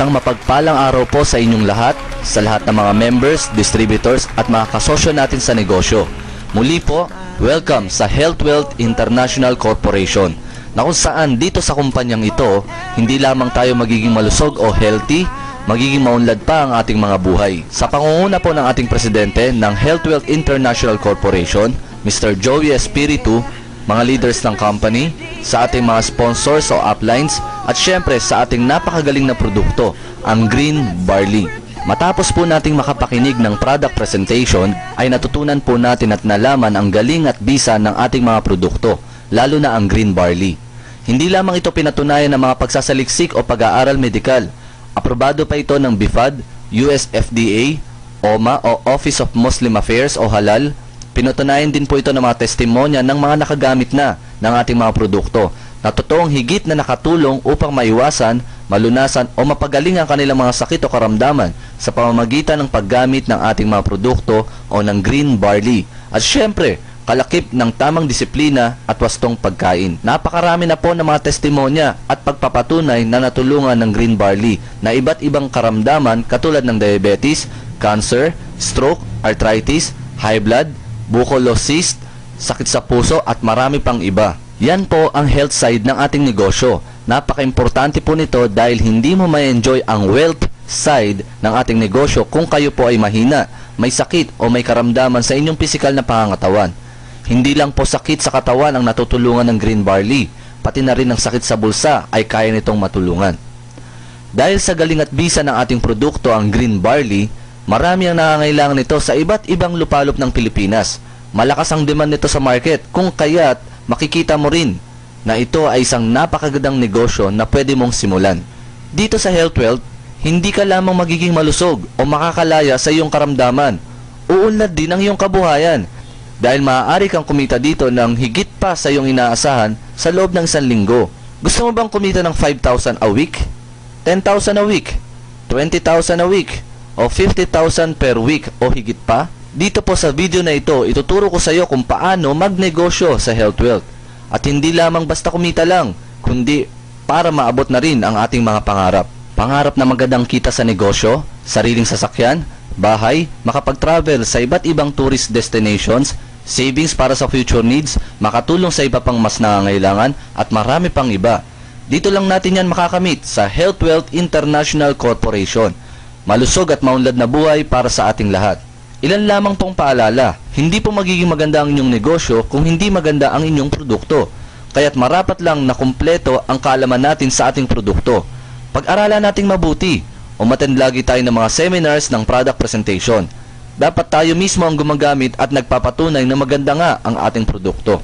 Isang mapagpalang araw po sa inyong lahat, sa lahat ng mga members, distributors at mga kasosyo natin sa negosyo. Muli po, welcome sa Health Wealth International Corporation, na kung saan dito sa kumpanyang ito, hindi lamang tayo magiging malusog o healthy, magiging maunlad pa ang ating mga buhay. Sa pangunguna po ng ating presidente ng Health Wealth International Corporation, Mr. Joey Espiritu, mga leaders ng company, sa ating mga sponsors o uplines, at syempre sa ating napakagaling na produkto, ang Green Barley. Matapos po nating makapakinig ng product presentation, ay natutunan po natin at nalaman ang galing at bisa ng ating mga produkto, lalo na ang Green Barley. Hindi lamang ito pinatunayan ng mga pagsasaliksik o pag-aaral medikal. Aprobado pa ito ng BIFAD, US FDA, OMA o Office of Muslim Affairs o Halal. Pinatunayan din po ito ng mga testimonya ng mga nakagamit na ng ating mga produkto na totoong higit na nakatulong upang maiwasan, malunasan o mapagaling ang kanilang mga sakit o karamdaman sa pamamagitan ng paggamit ng ating mga produkto o ng Green Barley. At syempre, kalakip ng tamang disiplina at wastong pagkain. Napakarami na po ng mga testimonya at pagpapatunay na natulungan ng Green Barley na iba't ibang karamdaman katulad ng diabetes, cancer, stroke, arthritis, high blood, buccal-cyst, sakit sa puso at marami pang iba. Yan po ang health side ng ating negosyo. Napaka-importante po nito dahil hindi mo ma-enjoy ang wealth side ng ating negosyo kung kayo po ay mahina, may sakit o may karamdaman sa inyong pisikal na pangangatawan. Hindi lang po sakit sa katawan ang natutulungan ng Green Barley, pati na rin ang sakit sa bulsa ay kaya nitong matulungan. Dahil sa galing at bisa ng ating produkto, ang Green Barley, marami ang nangangailangan nito sa iba't ibang lupalop ng Pilipinas. Malakas ang demand nito sa market, kung kaya't makikita mo rin na ito ay isang napakagandang negosyo na pwede mong simulan. Dito sa Health Wealth, hindi ka lamang magiging malusog o makakalaya sa iyong karamdaman. Uunlad din ang iyong kabuhayan dahil maaari kang kumita dito ng higit pa sa iyong inaasahan sa loob ng 1 linggo. Gusto mo bang kumita ng 5,000 a week? 10,000 a week? 20,000 a week? O 50,000 per week o higit pa? Dito po sa video na ito, ituturo ko sa iyo kung paano magnegosyo sa Health Wealth. At hindi lamang basta kumita lang, kundi para maabot na rin ang ating mga pangarap. Pangarap na magandang kita sa negosyo, sariling sasakyan, bahay, makapag-travel sa iba't ibang tourist destinations, savings para sa future needs, makatulong sa iba pang mas nangangailangan, at marami pang iba. Dito lang natin yan makakamit sa Health Wealth International Corporation. Malusog at maunlad na buhay para sa ating lahat. Ilan lamang pong paalala, hindi po magiging maganda ang inyong negosyo kung hindi maganda ang inyong produkto. Kaya't marapat lang na kumpleto ang kaalaman natin sa ating produkto. Pag-aralan nating mabuti, umattend lagi tayo ng mga seminars ng product presentation. Dapat tayo mismo ang gumagamit at nagpapatunay na maganda nga ang ating produkto.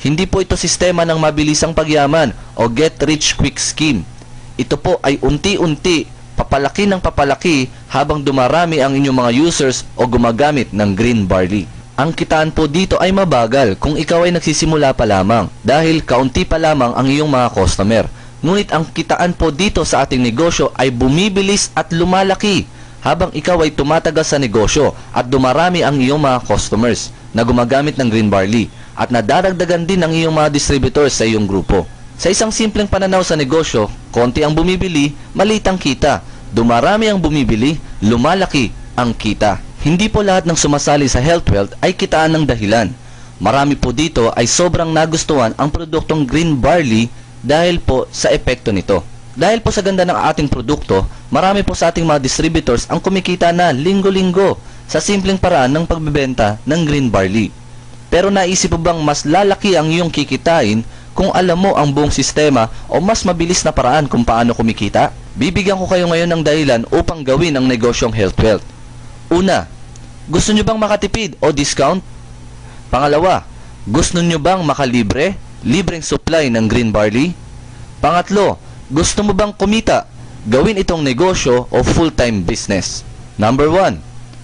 Hindi po ito sistema ng mabilisang pagyaman o get rich quick scheme. Ito po ay unti-unti, papalaki ng papalaki habang dumarami ang inyong mga users o gumagamit ng Green Barley. Ang kitaan po dito ay mabagal kung ikaw ay nagsisimula pa lamang dahil kaunti pa lamang ang iyong mga customer. Ngunit ang kitaan po dito sa ating negosyo ay bumibilis at lumalaki habang ikaw ay tumatagal sa negosyo at dumarami ang iyong mga customers na gumagamit ng Green Barley at nadadagdagan din ang iyong mga distributors sa iyong grupo. Sa isang simpleng pananaw sa negosyo, konti ang bumibili, maliit ang kita. Dumarami ang bumibili, lumalaki ang kita. Hindi po lahat ng sumasali sa Health Wealth ay kitaan ng dahilan. Marami po dito ay sobrang nagustuhan ang produktong Green Barley dahil po sa epekto nito. Dahil po sa ganda ng ating produkto, marami po sa ating mga distributors ang kumikita na linggo-linggo sa simpleng paraan ng pagbebenta ng Green Barley. Pero naisip mo bang mas lalaki ang iyong kikitain kung alam mo ang buong sistema o mas mabilis na paraan kung paano kumikita? Bibigyan ko kayo ngayon ng dahilan upang gawin ang negosyong Health Wealth. Una, gusto nyo bang makatipid o discount? Pangalawa, gusto nyo bang makalibre, libreng supply ng Green Barley? Pangatlo, gusto mo bang kumita, gawin itong negosyo o full-time business? Number 1,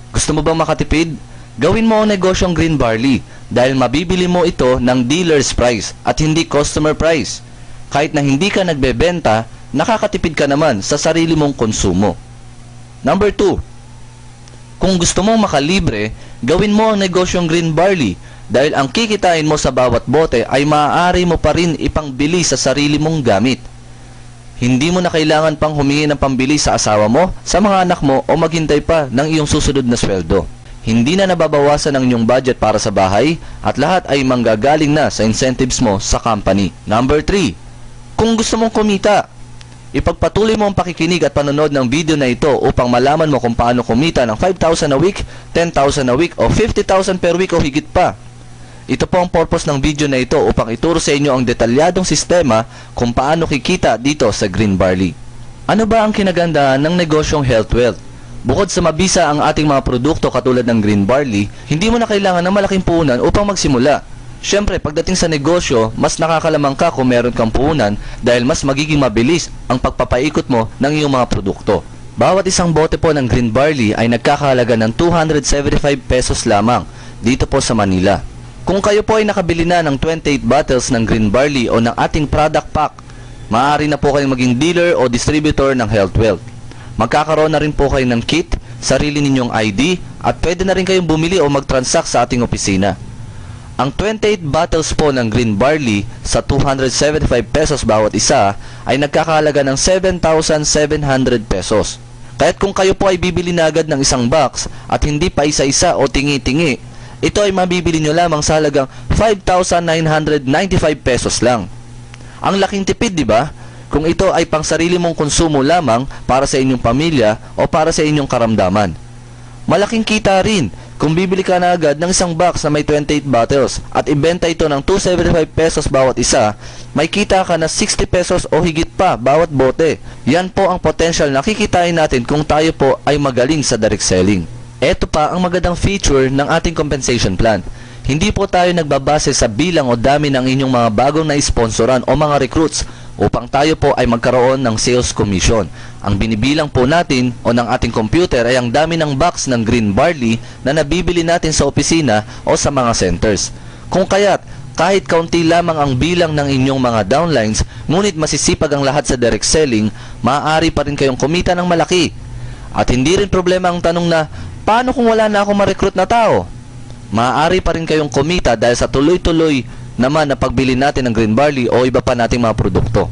gusto mo bang makatipid? Gawin mo ang negosyong Green Barley dahil mabibili mo ito ng dealer's price at hindi customer price. Kahit na hindi ka nagbebenta, nakakatipid ka naman sa sarili mong konsumo. Number 2, kung gusto mong makalibre, gawin mo ang negosyong Green Barley dahil ang kikitain mo sa bawat bote ay maaari mo pa rin ipangbili sa sarili mong gamit. Hindi mo na kailangan pang humingi ng pambili sa asawa mo, sa mga anak mo o maghintay pa ng iyong susunod na sweldo. Hindi na nababawasan ang inyong budget para sa bahay at lahat ay manggagaling na sa incentives mo sa company. Number 3. Kung gusto mong kumita, ipagpatuloy mo ang pakikinig at panonood ng video na ito upang malaman mo kung paano kumita ng 5,000 a week, 10,000 a week o 50,000 per week o higit pa. Ito po ang purpose ng video na ito upang ituro sa inyo ang detalyadong sistema kung paano kikita dito sa Green Barley. Ano ba ang kinagandahan ng negosyong Health Wealth? Bukod sa mabisa ang ating mga produkto katulad ng Green Barley, hindi mo na kailangan ng malaking puhunan upang magsimula. Siyempre, pagdating sa negosyo, mas nakakalamang ka kung meron kang puhunan dahil mas magiging mabilis ang pagpapaikot mo ng iyong mga produkto. Bawat isang bote po ng Green Barley ay nagkakahalaga ng 275 pesos lamang dito po sa Manila. Kung kayo po ay nakabili na ng 28 bottles ng Green Barley o ng ating product pack, maaari na po kayong maging dealer o distributor ng Health Wealth. Magkakaroon na rin po kayo ng kit, sarili ninyong ID, at pwede na rin kayong bumili o mag-transact sa ating opisina. Ang 28 bottles po ng Green Barley sa 275 pesos bawat isa ay nagkakahalaga ng 7,700 pesos. Kaya't kung kayo po ay bibili na agad ng isang box at hindi pa isa-isa o tingi-tingi, ito ay mabibili nyo lamang sa halagang 5,995 pesos lang. Ang laking tipid, di ba? Kung ito ay pang sarili mong konsumo lamang para sa inyong pamilya o para sa inyong karamdaman. Malaking kita rin kung bibili ka na agad ng isang box na may 28 bottles at ibenta ito ng 275 pesos bawat isa, may kita ka na 60 pesos o higit pa bawat bote. Yan po ang potential na kikitain natin kung tayo po ay magaling sa direct selling. Ito pa ang magandang feature ng ating compensation plan. Hindi po tayo nagbabase sa bilang o dami ng inyong mga bagong na-sponsoran o mga recruits upang tayo po ay magkaroon ng sales commission. Ang binibilang po natin o ng ating computer ay ang dami ng box ng Green Barley na nabibili natin sa opisina o sa mga centers. Kung kaya't kahit kaunti lamang ang bilang ng inyong mga downlines, ngunit masisipag ang lahat sa direct selling, maaari pa rin kayong kumita ng malaki. At hindi rin problema ang tanong na, paano kung wala na akong ma-recruit na tao? Maaari pa rin kayong kumita dahil sa tuloy-tuloy naman na pagbili natin ng Green Barley o iba pa nating mga produkto.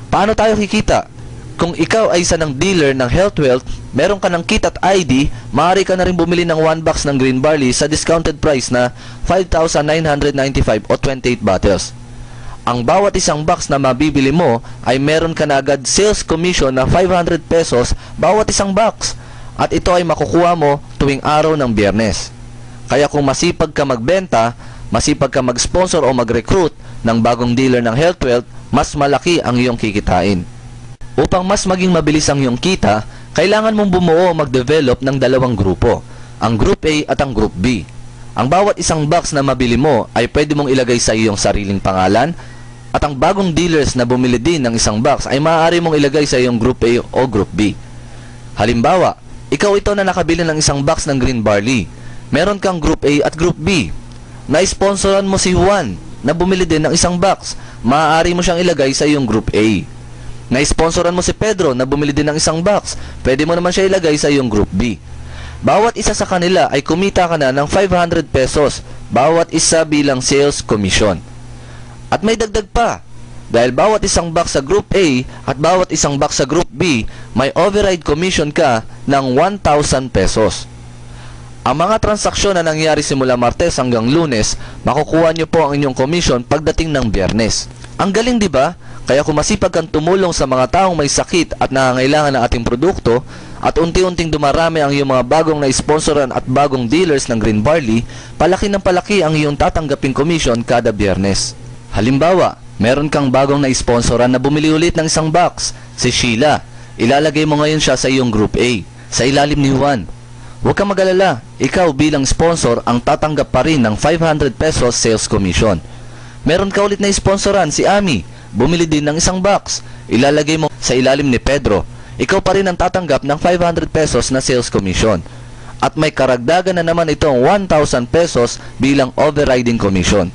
Paano tayo kikita? Kung ikaw ay isa ng dealer ng Health Wealth, meron ka ng kit at ID, maaari ka na rin bumili ng 1 box ng Green Barley sa discounted price na 5,995 o 28 bottles. Ang bawat isang box na mabibili mo ay meron ka na agad sales commission na 500 pesos bawat isang box. At ito ay makukuha mo tuwing araw ng Biyernes. Kaya kung masipag ka magbenta, masipag ka mag-sponsor o mag-recruit ng bagong dealer ng Health Wealth, mas malaki ang iyong kikitain. Upang mas maging mabilis ang iyong kita, kailangan mong bumuo o mag-develop ng dalawang grupo, ang Group A at ang Group B. Ang bawat isang box na mabili mo ay pwede mong ilagay sa iyong sariling pangalan, at ang bagong dealers na bumili din ng isang box ay maaari mong ilagay sa iyong Group A o Group B. Halimbawa, ikaw ito na nakabili ng isang box ng Green Barley. Meron kang Group A at Group B. Na-sponsoran mo si Juan na bumili din ng isang box. Maaari mo siyang ilagay sa iyong Group A. Na-sponsoran mo si Pedro na bumili din ng isang box. Pwede mo naman siya ilagay sa iyong Group B. Bawat isa sa kanila ay kumita ka na ng 500 pesos bawat isa bilang sales commission. At may dagdag pa. Dahil bawat isang box sa Group A at bawat isang box sa Group B, may override commission ka ng 1,000 pesos. Ang mga transaksyon na nangyari simula Martes hanggang Lunes, makukuha nyo po ang inyong commission pagdating ng Biyernes. Ang galing, di ba? Kaya kung masipag kang tumulong sa mga taong may sakit at nangangailangan ng ating produkto, at unti-unting dumarami ang iyong mga bagong na-sponsoran at bagong dealers ng Green Barley, palaki ng palaki ang iyong tatanggaping commission kada Biyernes. Halimbawa, meron kang bagong na-sponsoran na bumili ulit ng isang box, si Sheila. Ilalagay mo ngayon siya sa iyong Group A, sa ilalim ni Juan. Huwag kang mag-alala, ikaw bilang sponsor ang tatanggap pa rin ng 500 pesos sales commission. Meron ka ulit na sponsoran, si Ami. Bumili din ng isang box. Ilalagay mo sa ilalim ni Pedro. Ikaw pa rin ang tatanggap ng 500 pesos na sales commission. At may karagdagan na naman itong 1,000 pesos bilang overriding commission.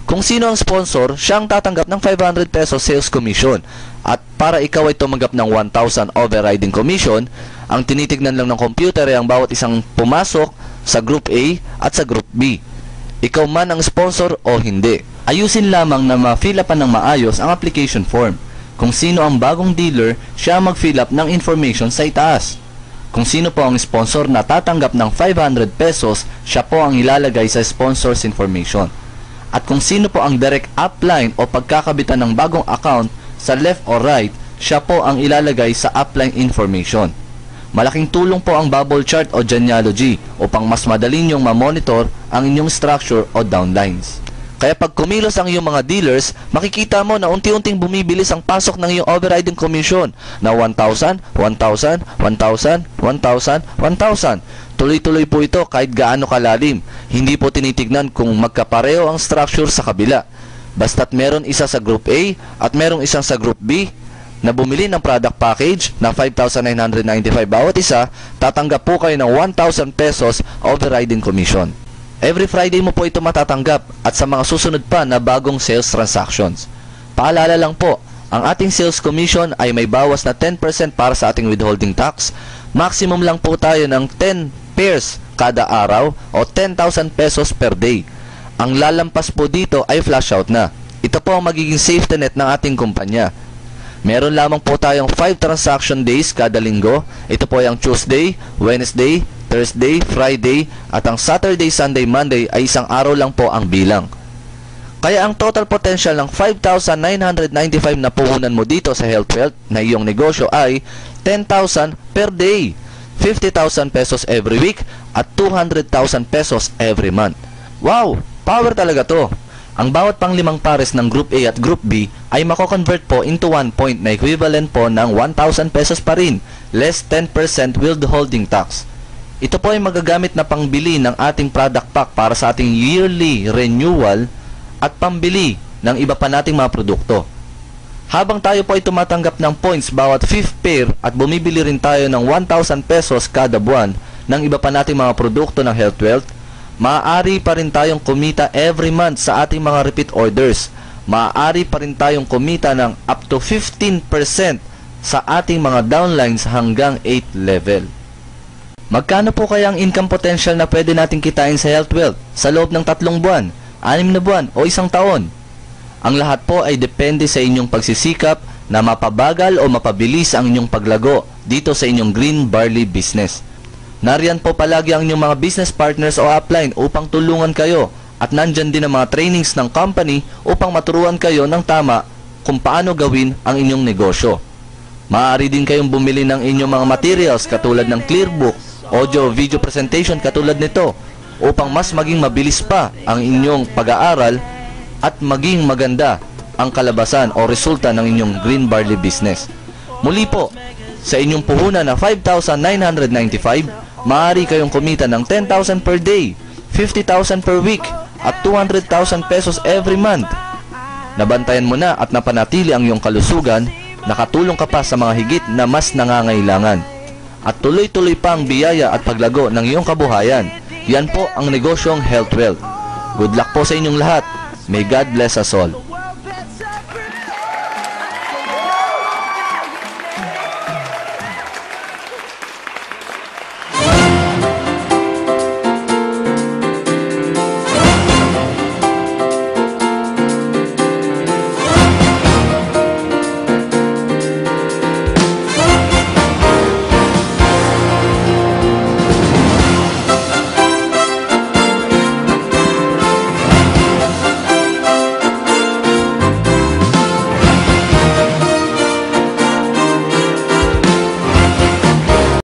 Kung sino ang sponsor, siya ang tatanggap ng 500 pesos sales commission. At para ikaw ay tumanggap ng 1,000 overriding commission, ang tinitignan lang ng computer ay ang bawat isang pumasok sa Group A at sa Group B. Ikaw man ang sponsor o hindi. Ayusin lamang na ma-fill upan ng maayos ang application form. Kung sino ang bagong dealer, siya ang mag-fill up ng information sa itaas. Kung sino po ang sponsor na tatanggap ng 500 pesos, siya po ang ilalagay sa sponsor's information. At kung sino po ang direct upline o pagkakabitan ng bagong account sa left or right, siya po ang ilalagay sa upline information. Malaking tulong po ang bubble chart o genealogy upang mas madali niyong ma-monitor ang inyong structure o downlines. Kaya pag kumilos ang iyong mga dealers, makikita mo na unti-unting bumibilis ang pasok ng iyong overriding commission na 1,000, 1,000, 1,000, 1,000, 1,000. Tuloy-tuloy po ito kahit gaano kalalim. Hindi po tinitignan kung magkapareho ang structure sa kabila. Basta't meron isa sa Group A at merong isang sa Group B na bumili ng product package na 5,995 bawat isa, tatanggap po kayo ng 1,000 pesos overriding commission. Every Friday mo po ito matatanggap at sa mga susunod pa na bagong sales transactions. Paalala lang po, ang ating sales commission ay may bawas na 10% para sa ating withholding tax. Maximum lang po tayo ng 10 pairs kada araw o 10,000 pesos per day. Ang lalampas po dito ay flash out na. Ito po ang magiging safety net ng ating kumpanya. Meron lamang po tayong 5 transaction days kada linggo. Ito po ay ang Tuesday, Wednesday, Thursday, Friday, at ang Saturday, Sunday, Monday ay isang araw lang po ang bilang. Kaya ang total potential ng 5,995 na puhunan mo dito sa HealthWealth na iyong negosyo ay 10,000 per day, 50,000 pesos every week, at 200,000 pesos every month. Wow! Power talaga to! Ang bawat pang limang pares ng Group A at Group B ay mako-convert po into 1 point na equivalent po ng 1,000 pesos pa rin, less 10% withholding tax. Ito po ay magagamit na pangbili ng ating product pack para sa ating yearly renewal at pambili ng iba pa nating mga produkto. Habang tayo po ay tumatanggap ng points bawat 5th pair at bumibili rin tayo ng 1,000 pesos kada buwan ng iba pa nating mga produkto ng HealthWealth, maaari pa rin tayong kumita every month sa ating mga repeat orders. Maaari pa rin tayong kumita ng up to 15% sa ating mga downlines hanggang 8th level. Magkano po kaya ang income potential na pwede nating kitain sa HealthWealth sa loob ng 3 buwan, 6 na buwan o 1 taon? Ang lahat po ay depende sa inyong pagsisikap na mapabagal o mapabilis ang inyong paglago dito sa inyong green barley business. Nariyan po palagi ang inyong mga business partners o upline upang tulungan kayo at nandyan din ang mga trainings ng company upang maturuan kayo ng tama kung paano gawin ang inyong negosyo. Maaari din kayong bumili ng inyong mga materials katulad ng Clearbook, audio-video presentation katulad nito upang mas maging mabilis pa ang inyong pag-aaral at maging maganda ang kalabasan o resulta ng inyong green barley business. Muli po, sa inyong puhunan na 5,995, maaari kayong kumita ng 10,000 per day, 50,000 per week, at 200,000 pesos every month. Nabantayan mo na at napanatili ang iyong kalusugan, nakatulong ka pa sa mga higit na mas nangangailangan. At tuloy-tuloy pa ang biyaya at paglago ng iyong kabuhayan. Yan po ang negosyong HealthWealth. Good luck po sa inyong lahat. May God bless us all.